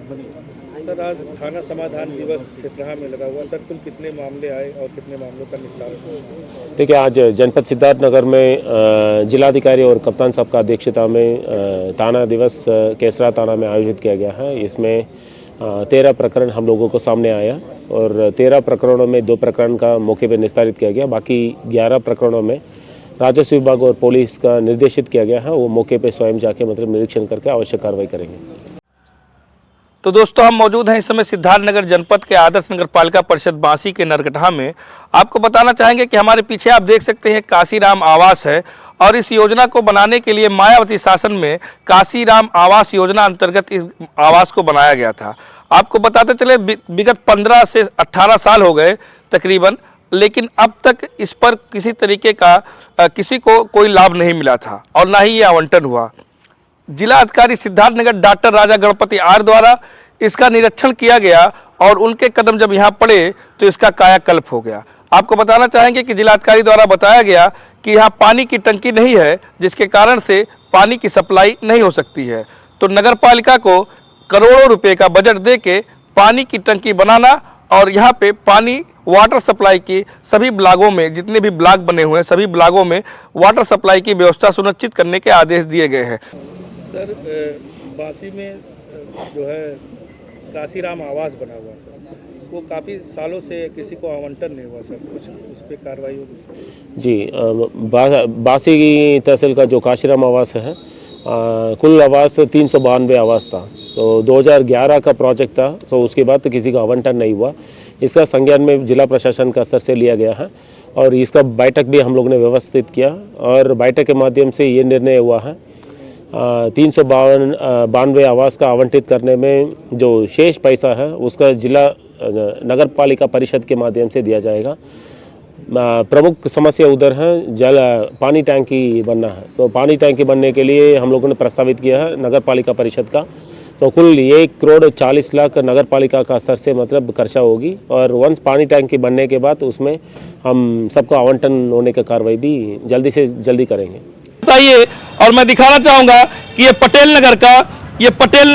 Sir, आज थाना समाधान दिवस खिसराहा में लगा हुआ। सर, कुल कितने मामले आए और कितने मामलों का निस्तारण हुआ? देखिए, आज जनपद सिद्धार्थनगर में जिलाधिकारी और कप्तान साहब का अध्यक्षता में थाना दिवस केसरा थाना में आयोजित किया गया है। इसमें 13 प्रकरण हम लोगों को सामने आया और 13 प्रकरणों में 2 प्रकरण का मौके पर निस्तारित किया गया। बाकी 11 प्रकरणों में राजस्व विभाग और पुलिस का निर्देशित किया गया है। वो मौके पर स्वयं जाके मतलब निरीक्षण करके आवश्यक कार्रवाई करेंगे। तो दोस्तों, हम मौजूद हैं इस समय सिद्धार्थनगर जनपद के आदर्श नगर पालिका परिषद बांसी के नरकटहा में। आपको बताना चाहेंगे कि हमारे पीछे आप देख सकते हैं काशीराम आवास है और इस योजना को बनाने के लिए मायावती शासन में काशीराम आवास योजना अंतर्गत इस आवास को बनाया गया था। आपको बताते चले विगत 15 से 18 साल हो गए तकरीबन, लेकिन अब तक इस पर किसी तरीके का किसी को कोई लाभ नहीं मिला था और ना ही ये आवंटन हुआ। जिला अधिकारी सिद्धार्थनगर डॉक्टर राजा गणपति आर द्वारा इसका निरीक्षण किया गया और उनके कदम जब यहाँ पड़े तो इसका कायाकल्प हो गया। आपको बताना चाहेंगे कि जिला अधिकारी द्वारा बताया गया कि यहाँ पानी की टंकी नहीं है, जिसके कारण से पानी की सप्लाई नहीं हो सकती है। तो नगर पालिका को करोड़ों रुपए का बजट दे के पानी की टंकी बनाना और यहाँ पे पानी वाटर सप्लाई की सभी ब्लॉकों में, जितने भी ब्लॉक बने हुए हैं सभी ब्लॉकों में वाटर सप्लाई की व्यवस्था सुनिश्चित करने के आदेश दिए गए हैं। सर, बांसी में जो है काशीराम आवास बना हुआ सर, वो काफ़ी सालों से किसी को आवंटन नहीं हुआ सर, कुछ उस पर कार्रवाई होगी सर? जी, बांसी की तहसील का जो काशीराम आवास है, कुल आवास 392 आवास था। तो 2011 का प्रोजेक्ट था, तो उसके बाद तो किसी का आवंटन नहीं हुआ। इसका संज्ञान में जिला प्रशासन का स्तर से लिया गया है और इसका बैठक भी हम लोग ने व्यवस्थित किया और बैठक के माध्यम से ये निर्णय हुआ है 392 आवास का आवंटित करने में जो शेष पैसा है उसका जिला नगर पालिका परिषद के माध्यम से दिया जाएगा। प्रमुख समस्या उधर है पानी टैंकी बनना है। तो पानी टैंकी बनने के लिए हम लोगों ने प्रस्तावित किया है नगर पालिका परिषद का। तो कुल 1,40,00,000 नगर पालिका का स्तर से मतलब खर्चा होगी और वंस पानी टैंकी बनने के बाद उसमें हम सबको आवंटन होने का कार्रवाई भी जल्दी से जल्दी करेंगे। बताइए, और मैं दिखाना चाहूँगा कि ये पटेल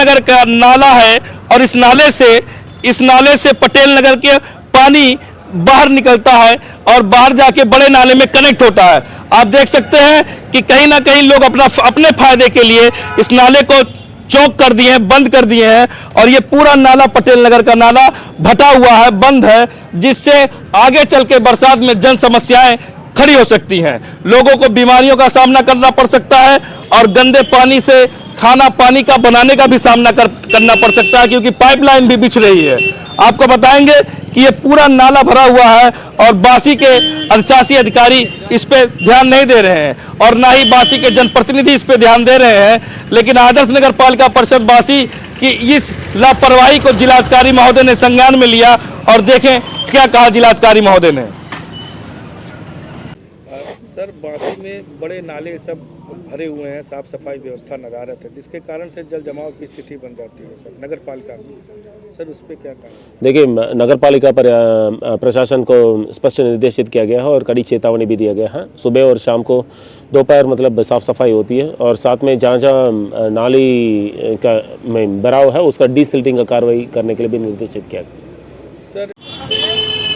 नगर का नाला है और इस नाले से पटेल नगर के पानी बाहर निकलता है और बाहर जाके बड़े नाले में कनेक्ट होता है। आप देख सकते हैं कि कहीं ना कहीं लोग अपने फायदे के लिए इस नाले को चौक कर दिए हैं, बंद कर दिए हैं और ये पूरा नाला पटेल नगर का नाला भटा हुआ है, बंद है, जिससे आगे चल के बरसात में जन समस्याएं खड़ी हो सकती हैं। लोगों को बीमारियों का सामना करना पड़ सकता है और गंदे पानी से खाना पानी का बनाने का भी सामना करना पड़ सकता है, क्योंकि पाइपलाइन भी बिछ रही है। आपको बताएंगे कि ये पूरा नाला भरा हुआ है और बांसी के अधिशासी अधिकारी इस पे ध्यान नहीं दे रहे हैं और ना ही बांसी के जनप्रतिनिधि इस पे ध्यान दे रहे हैं। लेकिन आदर्श नगर पालिका परिषद बांसी की इस लापरवाही को जिलाधिकारी महोदय ने संज्ञान में लिया और देखें क्या कहा जिलाधिकारी महोदय ने। सर, बांसी में बड़े नाले सब भरे हुए हैं, साफ सफाई व्यवस्था नदारत है, जिसके कारण से जल जमाव की स्थिति बन जाती है सर नगर पालिका में। सर, उस पर क्या कहा? देखिए, नगर पालिका पर प्रशासन को स्पष्ट निर्देशित किया गया है और कड़ी चेतावनी भी दिया गया है। सुबह और शाम को दोपहर मतलब साफ सफाई होती है और साथ में जहाँ जहाँ नाली का में भराव है उसका डीसिल्टिंग का कार्रवाई करने के लिए भी निर्देशित किया गया। सर,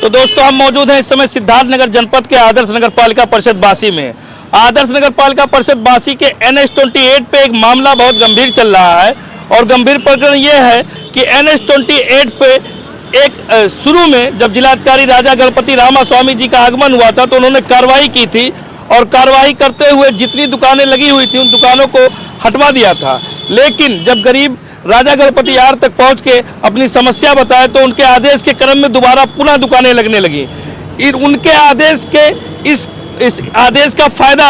तो दोस्तों, हम मौजूद हैं इस समय सिद्धार्थनगर जनपद के आदर्श नगर पालिका परिषद बांसी में। आदर्श नगर पालिका परिषद बांसी के NH-28 पे एक मामला बहुत गंभीर चल रहा है और गंभीर प्रकरण ये है कि NH-28 पे एक शुरू में जब जिलाधिकारी राजा गणपति रामास्वामी जी का आगमन हुआ था तो उन्होंने कार्रवाई की थी और कार्रवाई करते हुए जितनी दुकानें लगी हुई थी उन दुकानों को हटवा दिया था। लेकिन जब गरीब राजा गणपति आर तक पहुंच के अपनी समस्या बताए तो उनके आदेश के क्रम में दोबारा पुनः दुकानें लगने लगी। उनके आदेश के इस आदेश का फायदा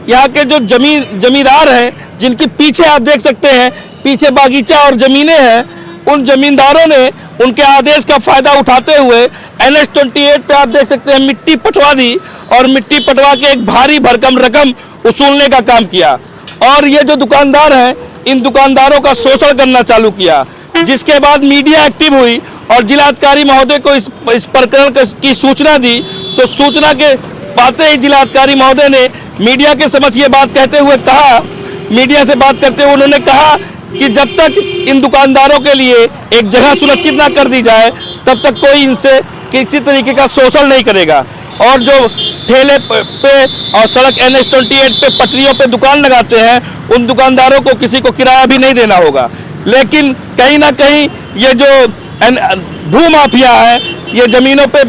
यहाँ के जो जमींदार हैं, जिनके पीछे आप देख सकते हैं पीछे बागीचा और जमीनें हैं, उन जमींदारों ने उनके आदेश का फायदा उठाते हुए NH-28 पे आप देख सकते हैं मिट्टी पटवा दी और मिट्टी पटवा के एक भारी भरकम रकम वसूलने का काम किया और ये जो दुकानदार हैं इन दुकानदारों का शोषण करना चालू किया, जिसके बाद मीडिया एक्टिव हुई और जिलाधिकारी महोदय को इस प्रकरण की सूचना दी। तो सूचना के पाते ही जिलाधिकारी महोदय ने मीडिया के समक्ष ये बात कहते हुए कहा, मीडिया से बात करते हुए उन्होंने कहा कि जब तक इन दुकानदारों के लिए एक जगह सुरक्षित ना कर दी जाए तब तक कोई इनसे किसी तरीके का शोषण नहीं करेगा। और जो ठेले पे और सड़क NH-28 पे पटरियों पे दुकान लगाते हैं उन दुकानदारों को किसी को किराया भी नहीं देना होगा। लेकिन कहीं ना कहीं ये जो भू माफिया है ये ज़मीनों पे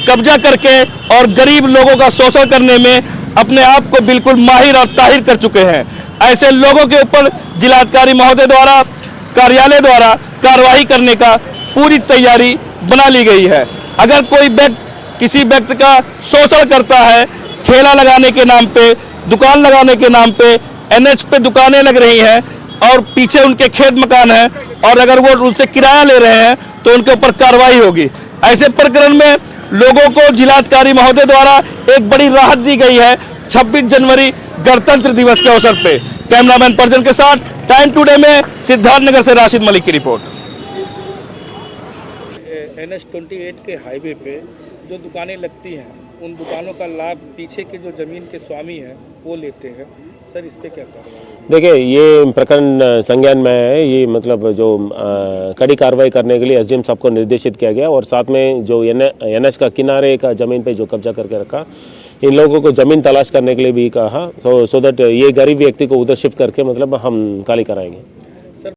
कब्जा करके और गरीब लोगों का शोषण करने में अपने आप को बिल्कुल माहिर और ताहिर कर चुके हैं। ऐसे लोगों के ऊपर जिलाधिकारी महोदय द्वारा कार्यालय द्वारा कार्रवाई करने का पूरी तैयारी बना ली गई है। अगर कोई व्यक्ति किसी व्यक्ति का शोषण करता है, ठेला लगाने के नाम पे, दुकान लगाने के नाम पे, NH पे दुकानें लग रही हैं और पीछे उनके खेत मकान हैं और अगर वो उनसे किराया ले रहे हैं तो उनके ऊपर कार्रवाई होगी। ऐसे प्रकरण में लोगों को जिलाधिकारी महोदय द्वारा एक बड़ी राहत दी गई है 26 जनवरी गणतंत्र दिवस के अवसर पे। कैमरामैन परजन के साथ टाइम टुडे में सिद्धार्थनगर से राशिद मलिक की रिपोर्ट। NH-28 के हाईवे पे जो दुकानें लगती हैं उन दुकानों का लाभ पीछे के जो ज़मीन के स्वामी हैं वो लेते हैं। सर इस पे क्या कार्रवाई होगी? देखिए ये प्रकरण संज्ञान में है। ये मतलब जो कड़ी कार्रवाई करने के लिए SDM साहब को निर्देशित किया गया और साथ में जो NH का किनारे का ज़मीन पे जो कब्जा करके रखा इन लोगों को ज़मीन तलाश करने के लिए भी कहा सो दैट ये गरीब व्यक्ति को उधर शिफ्ट करके मतलब हम खाली कराएंगे।